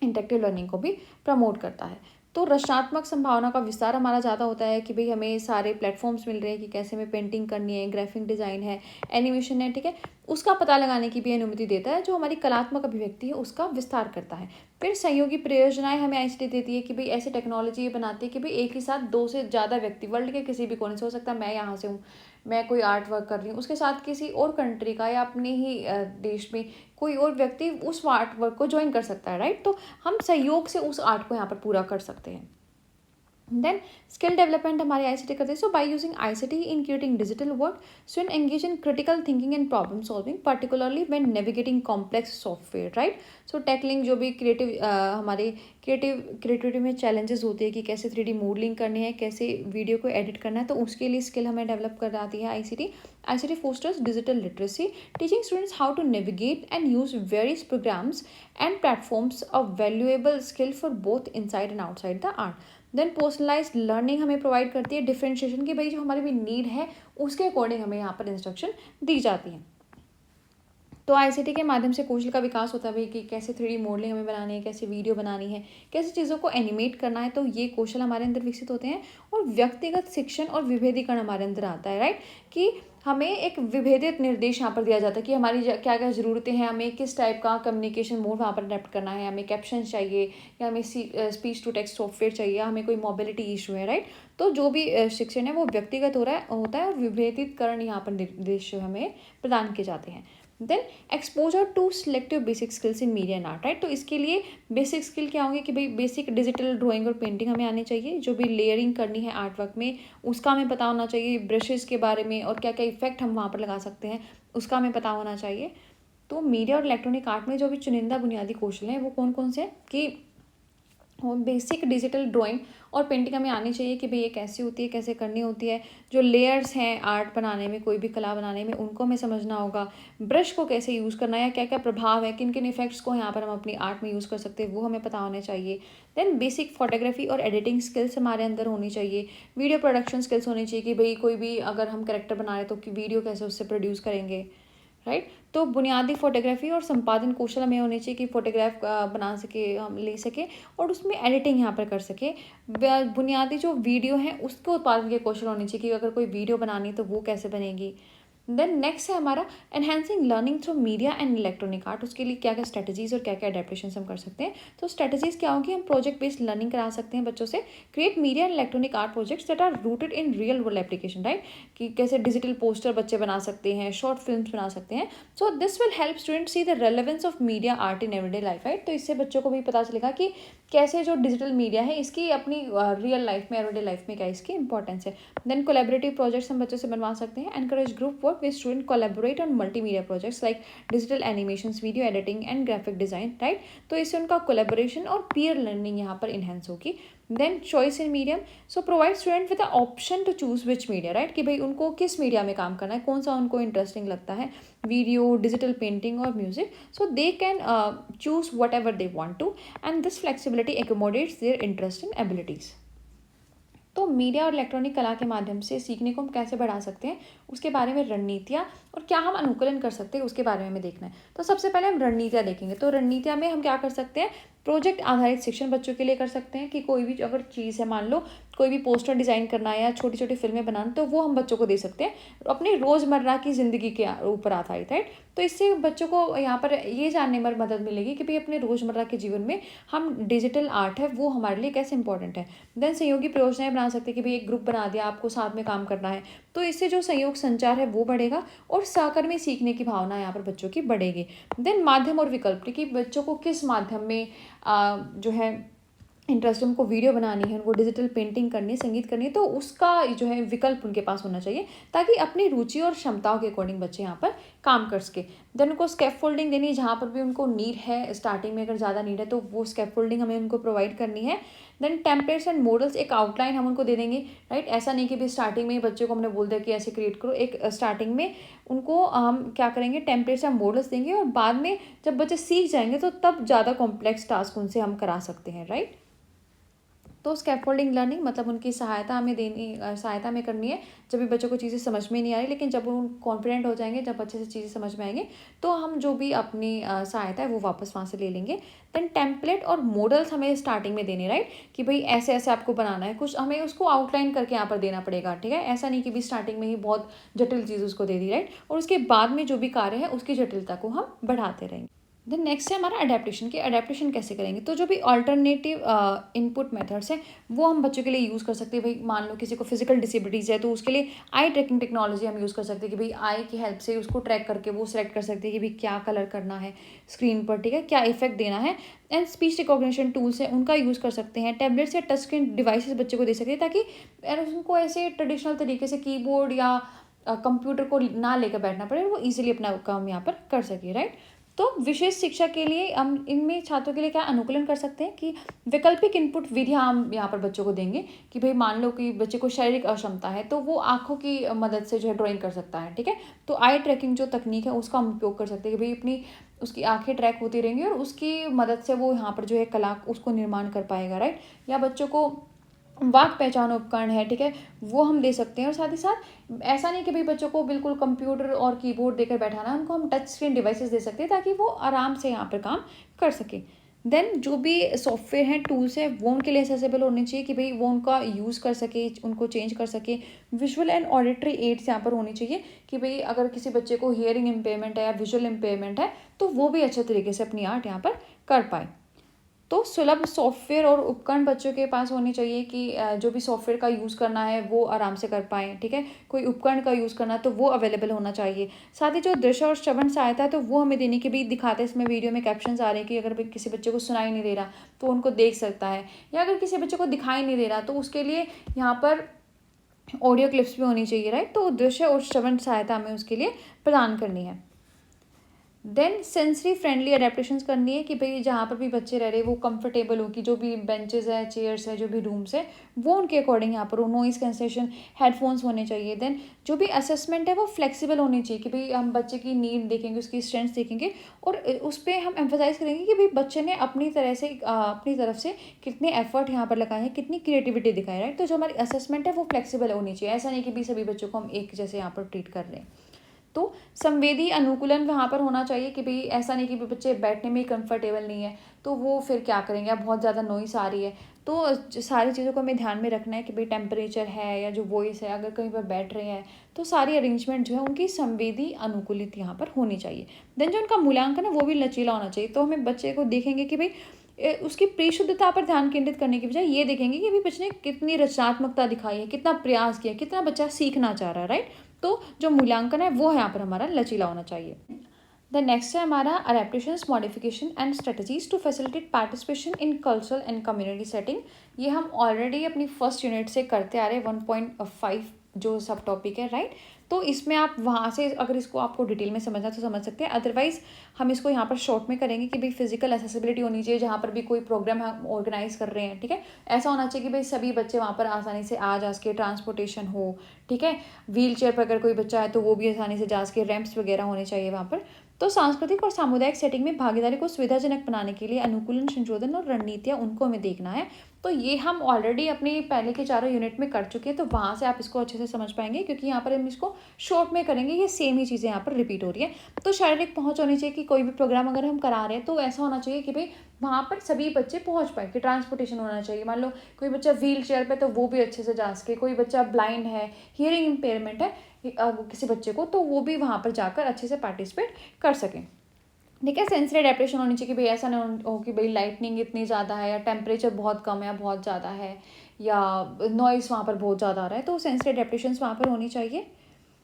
interactive learning को भी promote करता है। तो रचनात्मक संभावना का विस्तार हमारा ज़्यादा होता है कि भाई हमें सारे प्लेटफॉर्म्स मिल रहे हैं कि कैसे हमें पेंटिंग करनी है, ग्राफिक डिज़ाइन है, एनिमेशन है, ठीक है, उसका पता लगाने की भी अनुमति देता है, जो हमारी कलात्मक अभिव्यक्ति है उसका विस्तार करता है। फिर सहयोगी परियोजनाएं हमें आईसीटी देती है कि भाई ऐसी टेक्नोलॉजी ये बनाती है कि भाई एक ही साथ दो से ज़्यादा व्यक्ति वर्ल्ड के किसी भी कोने से, हो सकता है मैं यहाँ से हूँ, मैं कोई आर्ट वर्क कर रही हूँ, उसके साथ किसी और कंट्री का या अपने ही देश में कोई और व्यक्ति उस आर्ट वर्क को ज्वाइन कर सकता है, राइट। तो हम सहयोग से उस आर्ट को यहाँ पर पूरा कर सकते हैं। देन स्किल डेवलपमेंट हमारे आईसीटी करते हैं। So by using ICT in creating digital work, student engage in critical thinking and problem solving, particularly when navigating complex software, right. So tackling जो भी हमारे क्रिएटिविटी में चैलेंजेस होते हैं कि कैसे 3D मॉडलिंग करनी है, कैसे वीडियो को एडिट करना है, तो उसके लिए स्किल हमें डेवलप कराती है ICT. ICT fosters digital literacy, teaching students how to navigate and use various programs and platforms, a valuable skill for both inside and outside the art. Then personalised learning हमें provide करती है differentiation की, भाई जो हमारी भी need है उसके अकॉर्डिंग हमें यहाँ पर इंस्ट्रक्शन दी जाती है। तो आईसीटी के माध्यम से कौशल का विकास होता है भाई कि कैसे 3D मॉडलिंग हमें बनानी है, कैसे वीडियो बनानी है, कैसे चीज़ों को एनिमेट करना है, तो ये कौशल हमारे अंदर विकसित होते हैं। और व्यक्तिगत शिक्षण और विभेदीकरण हमारे अंदर आता है, राइट। कि हमें एक विभेदित निर्देश यहाँ पर दिया जाता है कि हमारी क्या क्या ज़रूरतें हैं, हमें किस टाइप का कम्युनिकेशन मोड वहाँ पर अडेप्ट करना है, हमें कैप्शन चाहिए या हमें स्पीच टू टेक्स्ट सॉफ्टवेयर चाहिए, हमें कोई मोबिलिटी इशू है, राइट। तो जो भी शिक्षण है वो व्यक्तिगत होता है और विभेदितकरण यहाँ पर निर्देश हमें प्रदान किए जाते हैं। Then exposure to selective basic skills in media and art, right. तो इसके लिए बेसिक स्किल क्या होंगे कि भाई बेसिक डिजिटल ड्राइंग और पेंटिंग हमें आनी चाहिए, जो भी लेयरिंग करनी है आर्ट वर्क में उसका हमें पता होना चाहिए, ब्रशेस के बारे में और क्या क्या इफेक्ट हम वहाँ पर लगा सकते हैं उसका हमें पता होना चाहिए। तो मीडिया और इलेक्ट्रॉनिक आर्ट में जो भी चुनिंदा बुनियादी कौशल हैं वो कौन कौन से हैं कि बेसिक डिजिटल ड्राइंग और पेंटिंग हमें आनी चाहिए कि भाई ये कैसी होती है, कैसे करनी होती है, जो लेयर्स हैं आर्ट बनाने में, कोई भी कला बनाने में, उनको हमें समझना होगा। ब्रश को कैसे यूज़ करना है या क्या क्या प्रभाव है, किन किन इफेक्ट्स को यहाँ पर हम अपनी आर्ट में यूज़ कर सकते हैं वो हमें पता होने चाहिए। देन बेसिक फोटोग्राफी और एडिटिंग स्किल्स हमारे अंदर होनी चाहिए। वीडियो प्रोडक्शन स्किल्स होनी चाहिए कि भाई कोई भी अगर हम कैरेक्टर बना रहे हैं तो वीडियो कैसे उससे प्रोड्यूस करेंगे, राइट। तो बुनियादी फोटोग्राफी और संपादन कौशल हमें होनी चाहिए कि फोटोग्राफ बना सके, हम ले सके और उसमें एडिटिंग यहाँ पर कर सके। बुनियादी जो वीडियो है उसके उत्पादन के कौशल होने चाहिए कि अगर कोई वीडियो बनानी है तो वो कैसे बनेगी। देन नेक्स्ट है हमारा enhancing learning through media and electronic art. उसके लिए क्या क्या स्ट्रेटजीज और क्या क्या अडेप्टेशन हम कर सकते हैं। तो स्ट्रेटजीज क्या होगी, हम प्रोजेक्ट बेस्ड लर्निंग करा सकते हैं बच्चों से। Create media and electronic art projects that are rooted in real world application, right. कि कैसे डिजिटल पोस्टर बच्चे बना सकते हैं, शॉर्ट फिल्म्स बना सकते हैं। So this will help student see the relevance of media art in everyday life, right. तो इससे बच्चों को भी पता चलेगा कि कैसे जो डिजिटल मीडिया है इसकी अपनी रियल लाइफ में, एवरीडे लाइफ में क्या इसकी इंपॉर्टेंस है। देन कोलैबोरेटिव प्रोजेक्ट्स हम बच्चों से बनवा सकते हैं। Encourage group work with student collaborate on multimedia projects like digital animations, video editing and graphic design, right. तो इससे उनका कोलैबोरेशन और पीयर लर्निंग यहाँ पर इन्हेंस होगी। Then choice in medium, so provide student with the option to choose which media, right. कि भाई उनको किस मीडिया में काम करना है, कौन सा उनको इंटरेस्टिंग लगता है, वीडियो, डिजिटल पेंटिंग और music. So they can choose whatever they want to and this flexibility accommodates their interest and abilities. तो मीडिया और इलेक्ट्रॉनिक कला के माध्यम से सीखने को हम कैसे बढ़ा सकते हैं उसके बारे में रणनीतियाँ और क्या हम अनुकूलन कर सकते हैं उसके बारे में हमें देखना है। तो सबसे पहले हम रणनीतियाँ देखेंगे। तो रणनीतियाँ में हम क्या कर सकते हैं, प्रोजेक्ट आधारित शिक्षण बच्चों के लिए कर सकते हैं कि कोई भी अगर चीज़ है, मान लो कोई भी पोस्टर डिज़ाइन करना है या छोटी छोटी फिल्में बनाना, तो वो हम बच्चों को दे सकते हैं अपनी रोज़मर्रा की ज़िंदगी के ऊपर आधारित, राइट। तो इससे बच्चों को यहाँ पर ये जानने में मदद मिलेगी कि भाई अपने रोज़मर्रा के जीवन में हम डिजिटल आर्ट है वो हमारे लिए कैसे इंपॉर्टेंट है। देन सहयोगी परियोजनाएं बना सकते हैं कि भाई एक ग्रुप बना दिया, आपको साथ में काम करना है, तो इससे जो सहयोग संचार है वो बढ़ेगा और सहकर्मी सीखने की भावना यहाँ पर बच्चों की बढ़ेगी। देन माध्यम और विकल्प कि बच्चों को किस माध्यम में जो है इंटरेस्ट, उनको वीडियो बनानी है, उनको डिजिटल पेंटिंग करनी है, संगीत करनी है, तो उसका जो है विकल्प उनके पास होना चाहिए ताकि अपनी रुचि और क्षमताओं के अकॉर्डिंग बच्चे यहाँ पर काम कर सके। देन उनको स्कैफोल्डिंग देनी है जहाँ पर भी उनको नीड है, स्टार्टिंग में अगर ज़्यादा नीड है तो वो स्कैफोल्डिंग हमें उनको प्रोवाइड करनी है। देन टेम्पलेट्स एंड मॉडल्स, एक आउटलाइन हम उनको दे देंगे, राइट। ऐसा नहीं कि भी स्टार्टिंग में ही बच्चों को हमने बोल दिया कि ऐसे क्रिएट करो। एक स्टार्टिंग में उनको हम क्या करेंगे, टेम्पलेट्स या मॉडल्स देंगे और बाद में जब बच्चे सीख जाएंगे तो तब ज़्यादा कॉम्प्लेक्स टास्क उनसे हम करा सकते हैं, राइट। तो स्कैफोल्डिंग लर्निंग मतलब उनकी सहायता हमें करनी है जब भी बच्चों को चीज़ें समझ में नहीं आ रही, लेकिन जब वो कॉन्फिडेंट हो जाएंगे, जब अच्छे से चीज़ें समझ में आएंगे तो हम जो भी अपनी सहायता है वो वापस वहाँ से ले लेंगे। देन टेम्पलेट और मॉडल्स हमें स्टार्टिंग में देने, राइट, कि भाई ऐसे ऐसे आपको बनाना है, कुछ हमें उसको आउटलाइन करके यहाँ पर देना पड़ेगा, ठीक है। ऐसा नहीं कि भी स्टार्टिंग में ही बहुत जटिल चीज़ उसको दे दी, राइट, और उसके बाद में जो भी कार्य है उसकी जटिलता को हम बढ़ाते रहेंगे। देन नेक्स्ट है हमारा अडेप्टेशन, कि अडेप्टेशन कैसे करेंगे। तो जो भी अल्टरनेटिव इनपुट मेथड्स हैं वो हम बच्चों के लिए यूज़ कर सकते हैं। भाई मान लो किसी को फिजिकल डिसेबिलिटीज़ है तो उसके लिए आई ट्रैकिंग टेक्नोलॉजी हम यूज़ कर सकते हैं कि भाई आई की हेल्प से उसको ट्रैक करके वो सिलेक्ट कर सकते हैं कि भाई क्या कलर करना है स्क्रीन पर, ठीक है, क्या इफेक्ट देना है। एंड स्पीच रिकॉग्निशन टूल्स है उनका यूज़ कर सकते हैं। टैबलेट्स या टच स्क्रीन डिवाइसेस बच्चे को दे सकते हैं ताकि उनको ऐसे ट्रेडिशनल तरीके से कीबोर्ड या कंप्यूटर को ना लेकर बैठना पड़े, वो ईजिली अपना काम यहाँ पर कर सके, राइट। तो विशेष शिक्षा के लिए हम इनमें छात्रों के लिए क्या अनुकूलन कर सकते हैं कि वैकल्पिक इनपुट विधियाँ हम यहाँ पर बच्चों को देंगे कि भाई मान लो कि बच्चे को शारीरिक अक्षमता है तो वो आँखों की मदद से जो है ड्राइंग कर सकता है, ठीक है। तो आई ट्रैकिंग जो तकनीक है उसका हम उपयोग कर सकते हैं कि भाई अपनी उसकी आंखें ट्रैक होती रहेंगी और उसकी मदद से वो यहाँ पर जो है कला उसको निर्माण कर पाएगा, राइट। या बच्चों को वाक पहचान उपकरण है, ठीक है, वो हम दे सकते हैं। और साथ ही साथ ऐसा नहीं कि भाई बच्चों को बिल्कुल कंप्यूटर और कीबोर्ड देकर बैठाना है, उनको हम टच स्क्रीन डिवाइसेस दे सकते हैं ताकि वो आराम से यहाँ पर काम कर सके। देन जो भी सॉफ्टवेयर हैं, टूल्स हैं, वो उनके लिए एक्सेसिबल होने चाहिए कि भाई वो उनका यूज़ कर सके, उनको चेंज कर सके। विजुअल एंड ऑडिटरी एड्स यहाँ पर होनी चाहिए कि भाई अगर किसी बच्चे को हियरिंग इम्पेयरमेंट है या विजुअल इम्पेयरमेंट है तो वो भी अच्छे तरीके से अपनी आर्ट यहाँ पर कर पाए। तो सुलभ सॉफ्टवेयर और उपकरण बच्चों के पास होनी चाहिए कि जो भी सॉफ्टवेयर का यूज़ करना है वो आराम से कर पाएँ, ठीक है। कोई उपकरण का यूज़ करना है तो वो अवेलेबल होना चाहिए। साथ ही जो दृश्य और श्रवण सहायता है तो वो हमें देने की भी दिखाते हैं। इसमें वीडियो में कैप्शंस आ रहे हैं कि अगर किसी बच्चे को सुनाई नहीं दे रहा तो उनको देख सकता है, या अगर किसी बच्चे को दिखाई नहीं दे रहा तो उसके लिए यहाँ पर ऑडियो क्लिप्स भी होनी चाहिए, राइट। तो दृश्य और श्रवण सहायता हमें उसके लिए प्रदान करनी है। देन सेंसरी फ्रेंडली अडेप्टेशंस करनी है कि भाई जहाँ पर भी बच्चे रह रहे वो कंफर्टेबल हो, कि जो भी बेंचेस है, चेयर्स है, जो भी रूम्स है वो उनके अकॉर्डिंग यहाँ पर नॉइस कैंसलेशन हेडफोन्स होने चाहिए। देन जो भी असेसमेंट है वो फ्लेक्सिबल होनी चाहिए कि भाई हम बच्चे की नीड देखेंगे, उसकी स्ट्रेंथ देखेंगे और उस पर हम एम्फोसाइज करेंगे कि भाई बच्चे ने अपनी तरफ से कितने एफर्ट यहाँ पर लगाए हैं, कितनी क्रिएटिविटी दिखाई, राइट। तो जो हमारी असेसमेंट है वो फ्लेक्सिबल होनी चाहिए। ऐसा नहीं कि भी सभी बच्चों को हम एक जैसे यहाँ पर ट्रीट कर रहे हैं। तो संवेदी अनुकूलन वहाँ पर होना चाहिए कि भाई ऐसा नहीं कि बच्चे बैठने में ही कंफर्टेबल नहीं है तो वो फिर क्या करेंगे, अब बहुत ज़्यादा नॉइस आ रही है तो सारी चीज़ों को हमें ध्यान में रखना है कि भाई टेम्परेचर है या जो वॉइस है, अगर कहीं पर बैठ रहे हैं तो सारी अरेंजमेंट जो है उनकी संवेदी अनुकूलित यहाँ पर होनी चाहिए। देन जो उनका मूल्यांकन है वो भी लचीला होना चाहिए। तो हमें बच्चे को देखेंगे कि भाई उसकी परिशुद्धता पर ध्यान केंद्रित करने की बजाय ये देखेंगे कि भाई बच्चे ने कितनी रचनात्मकता दिखाई है, कितना प्रयास किया, कितना बच्चा सीखना चाह रहा है, राइट। तो जो मूल्यांकन है वो यहाँ पर हमारा लचीला होना चाहिए। द नेक्स्ट है हमारा adaptations, modification and strategies to facilitate participation in cultural and community setting. ये हम ऑलरेडी अपनी फर्स्ट यूनिट से करते आ रहे हैं, 1.5 जो सब टॉपिक है, राइट। तो इसमें आप वहाँ से अगर इसको आपको डिटेल में समझना तो समझ सकते हैं, अदरवाइज हम इसको यहाँ पर शॉर्ट में करेंगे कि भाई फिजिकल एसेसिबिलिटी होनी चाहिए जहाँ पर भी कोई प्रोग्राम हम ऑर्गेनाइज कर रहे हैं, ठीक है। ऐसा होना चाहिए कि भाई सभी बच्चे वहाँ पर आसानी से आ जा सके, ट्रांसपोर्टेशन हो, ठीक है। व्हील चेयर पर अगर कोई बच्चा है तो वो भी आसानी से जा सके, रैंप्स वगैरह होने चाहिए वहाँ पर। तो सांस्कृतिक और सामुदायिक सेटिंग में भागीदारी को सुविधाजनक बनाने के लिए अनुकूलन, संशोधन और रणनीतियाँ उनको हमें देखना है। तो ये हम ऑलरेडी अपनी पहले के चारों यूनिट में कर चुके हैं, तो वहाँ से आप इसको अच्छे से समझ पाएंगे क्योंकि यहाँ पर हम इसको शॉर्ट में करेंगे, ये सेम ही चीज़ें यहाँ पर रिपीट हो रही है। तो शारीरिक पहुँच होनी चाहिए कि कोई भी प्रोग्राम अगर हम करा रहे हैं तो ऐसा होना चाहिए कि भाई वहाँ पर सभी बच्चे पहुँच पाए, कि ट्रांसपोर्टेशन होना चाहिए। मान लो कोई बच्चा व्हील चेयर पर तो वो भी अच्छे से जा सके, कोई बच्चा ब्लाइंड है, हियरिंग इम्पेयरमेंट है किसी बच्चे को, तो वो भी वहाँ पर जाकर अच्छे से पार्टिसिपेट कर सकें, ठीक है। सेंसरी अडेप्टेशन होनी चाहिए कि भाई ऐसा नहीं हो कि भाई लाइटनिंग इतनी ज़्यादा है या टेम्परेचर बहुत कम है या बहुत ज़्यादा है या नॉइस वहाँ पर बहुत ज़्यादा आ रहा है, तो सेंसरी अडेप्टेशंस वहाँ पर होनी चाहिए,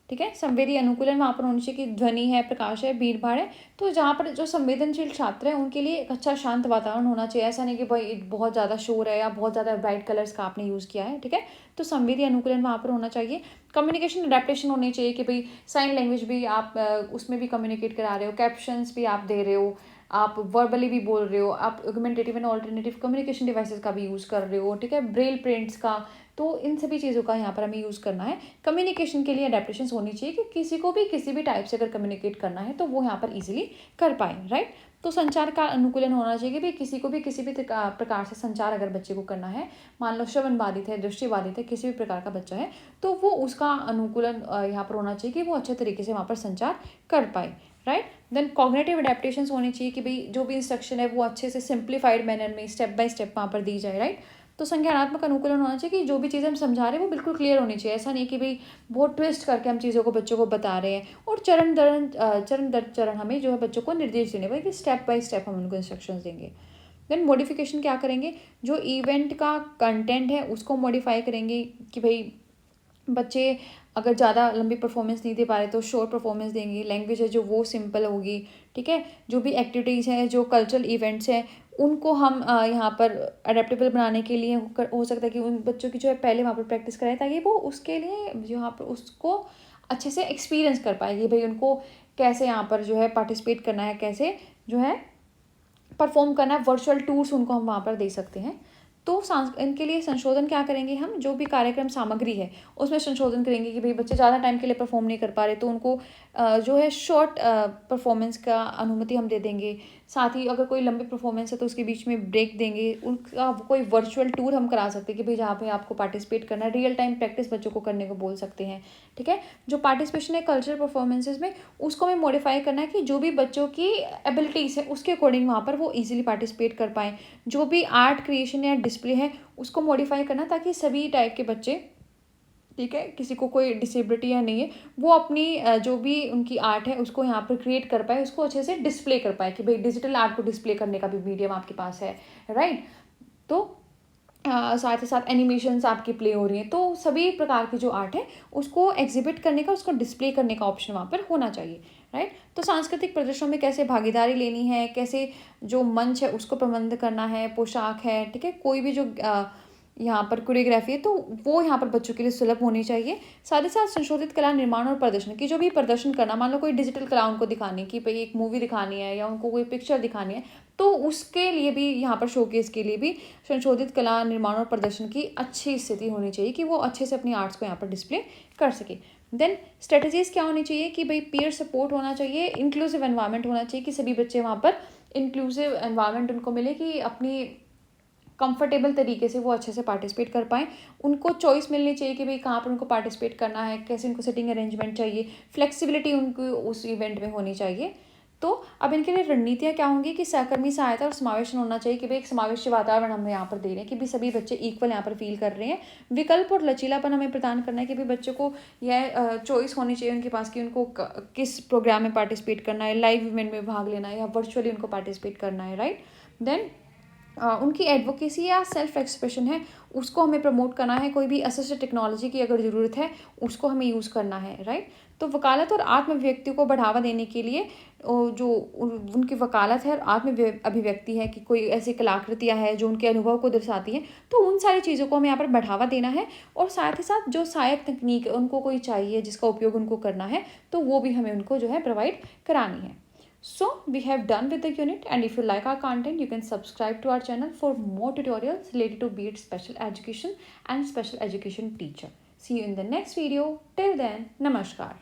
ठीक है। संवेदी अनुकूलन वहाँ पर होनी चाहिए कि ध्वनि है, प्रकाश है, भीड़ भाड़ है, तो जहाँ पर जो संवेदनशील छात्र हैं उनके लिए एक अच्छा शांत वातावरण होना चाहिए। ऐसा नहीं कि भाई बहुत ज़्यादा शोर है या बहुत ज़्यादा ब्राइट कलर्स का आपने यूज़ किया है, ठीक है। तो संवेदी अनुकूलन वहाँ पर होना चाहिए। कम्युनिकेशन अडेप्टेशन होनी चाहिए कि भाई साइन लैंग्वेज भी आप उसमें भी कम्युनिकेट करा रहे हो, कैप्शंस भी आप दे रहे हो, आप वर्बली भी बोल रहे हो, आप augmentative and alternative communication devices का भी यूज़ कर रहे हो, ठीक है, ब्रेल प्रिंट्स का। तो इन सभी चीज़ों का यहाँ पर हमें यूज़ करना है। कम्युनिकेशन के लिए अडेप्टेशन होनी चाहिए कि किसी को भी किसी भी टाइप से अगर कम्युनिकेट करना है तो वो यहाँ पर इजीली कर पाए, राइट। तो संचार का अनुकूलन होना चाहिए कि भाई किसी को भी किसी भी प्रकार से संचार अगर बच्चे को करना है, मान लो श्रवण बाधित है, दृष्टि बाधित है, किसी भी प्रकार का बच्चा है, तो वो उसका अनुकूलन यहाँ पर होना चाहिए कि वो अच्छे तरीके से वहाँ पर संचार कर पाए, राइट। देन कॉग्निटिव अडेप्टेशंस होनी चाहिए कि भाई जो भी इंस्ट्रक्शन है वो अच्छे से सिंप्लीफाइड मैनर में स्टेप बाय स्टेप वहाँ पर दी जाए, राइट। तो संज्ञानात्मक अनुकूलन होना चाहिए कि जो भी चीज़ें हम समझा रहे हैं वो बिल्कुल क्लियर होनी चाहिए। ऐसा नहीं कि भाई बहुत ट्विस्ट करके हम चीज़ों को बच्चों को बता रहे हैं, और चरण दर चरण हमें जो है बच्चों को निर्देश देने पड़ेंगे, स्टेप बाय स्टेप हम उनको इंस्ट्रक्शंस देंगे। देन मॉडिफिकेशन क्या करेंगे, जो इवेंट का कंटेंट है उसको मॉडिफाई करेंगे कि भाई बच्चे अगर ज़्यादा लंबी परफॉर्मेंस नहीं दे पा रहे तो शॉर्ट परफॉर्मेंस देंगे, लैंग्वेज है जो वो सिंपल होगी, ठीक है। जो भी एक्टिविटीज़ हैं, जो कल्चरल इवेंट्स हैं, उनको हम यहाँ पर अडेप्टेबल बनाने के लिए हो सकता है कि उन बच्चों की जो है पहले वहाँ पर प्रैक्टिस कराएं ताकि वो उसके लिए यहाँ पर उसको अच्छे से एक्सपीरियंस कर पाएगी, भाई उनको कैसे यहाँ पर जो है पार्टिसिपेट करना है, कैसे जो है परफॉर्म करना है। वर्चुअल टूर्स उनको हम वहाँ पर दे सकते हैं। तो इनके लिए संशोधन क्या करेंगे, हम जो भी कार्यक्रम सामग्री है उसमें संशोधन करेंगे कि भाई बच्चे ज़्यादा टाइम के लिए परफॉर्म नहीं कर पा रहे तो उनको जो है शॉर्ट परफॉर्मेंस का अनुमति हम दे देंगे। साथ ही अगर कोई लंबी परफॉर्मेंस है तो उसके बीच में ब्रेक देंगे। उनका कोई वर्चुअल टूर हम करा सकते हैं कि भाई जहाँ पे आपको पार्टिसिपेट करना है, रियल टाइम प्रैक्टिस बच्चों को करने को बोल सकते हैं, ठीक है। जो पार्टिसिपेशन है कल्चरल परफॉर्मेंसेज में उसको हमें मॉडिफाई करना है कि जो भी बच्चों की एबिलिटीज़ है उसके अकॉर्डिंग वहाँ पर वो ईजिली पार्टिसिपेट कर पाएँ। जो भी आर्ट क्रिएशन या डिस्प्ले है उसको मॉडिफाई करना ताकि सभी टाइप के बच्चे ठीक है, किसी को कोई डिसेबिलिटी या नहीं है, वो अपनी जो भी उनकी आर्ट है उसको यहाँ पर क्रिएट कर पाए, उसको अच्छे से डिस्प्ले कर पाए कि भाई डिजिटल आर्ट को डिस्प्ले करने का भी मीडियम आपके पास है, राइट। तो साथ ही साथ एनिमेशंस आपकी प्ले हो रही हैं, तो सभी प्रकार की जो आर्ट है उसको एग्जिबिट करने का, उसको डिस्प्ले करने का ऑप्शन वहाँ पर होना चाहिए, राइट। तो सांस्कृतिक प्रदर्शनों में कैसे भागीदारी लेनी है, कैसे जो मंच है उसको प्रबंध करना है, पोशाक है, ठीक है, कोई भी जो यहाँ पर कोरियोग्राफी है तो वो यहाँ पर बच्चों के लिए सुलभ होनी चाहिए। साथ ही साथ संशोधित कला निर्माण और प्रदर्शन की जो भी प्रदर्शन करना, मान लो कोई डिजिटल कला उनको दिखानी कि भाई एक मूवी दिखानी है या उनको कोई पिक्चर दिखानी है, तो उसके लिए भी यहाँ पर शोकेस के लिए भी संशोधित कला निर्माण और प्रदर्शन की अच्छी स्थिति होनी चाहिए कि वो अच्छे से अपनी आर्ट्स को यहाँ पर डिस्प्ले कर सके। देन स्ट्रेटजीज क्या होनी चाहिए कि भाई पीयर सपोर्ट होना चाहिए, इंक्लूसिव एनवायरनमेंट होना चाहिए कि सभी बच्चे वहाँ पर इंक्लूसिव एनवायरनमेंट उनको मिले कि अपनी कंफर्टेबल तरीके से वो अच्छे से पार्टिसिपेट कर पाएँ। उनको चॉइस मिलनी चाहिए कि भाई कहाँ पर उनको पार्टिसिपेट करना है, कैसे उनको सिटिंग अरेंजमेंट चाहिए, फ्लेक्सिबिलिटी उनको उस इवेंट में होनी चाहिए। तो अब इनके लिए रणनीतियाँ क्या होंगी कि सहकर्मी सहायता और समावेशन होना चाहिए कि भाई एक समावेशी वातावरण हम यहाँ पर दे रहे हैं कि भी सभी बच्चे इक्वल यहाँ पर फील कर रहे हैं। विकल्प और लचीलापन हमें प्रदान करना है कि भाई बच्चों को यह चॉइस होनी चाहिए उनके पास कि उनको किस प्रोग्राम में पार्टिसिपेट करना है, लाइव इवेंट में भाग लेना है या वर्चुअली उनको पार्टिसिपेट करना है, राइट। देन उनकी एडवोकेसी या सेल्फ एक्सप्रेशन है उसको हमें प्रमोट करना है, कोई भी असिस्टेड टेक्नोलॉजी की अगर ज़रूरत है उसको हमें यूज़ करना है, राइट। तो वकालत और आत्म अभिव्यक्ति को बढ़ावा देने के लिए जो उनकी वकालत है और आत्म अभिव्यक्ति है कि कोई ऐसी कलाकृतियाँ हैं जो उनके अनुभव को दर्शाती हैं, तो उन सारी चीज़ों को हमें यहाँ पर बढ़ावा देना है। और साथ ही साथ जो सहायक तकनीक उनको कोई चाहिए जिसका उपयोग उनको करना है, तो वो भी हमें उनको जो है प्रोवाइड करानी है। So we have done with the unit, and if you like our content you can subscribe to our channel for more tutorials related to be it special education and special education teacher. See you in the next video. Till then, namaskar.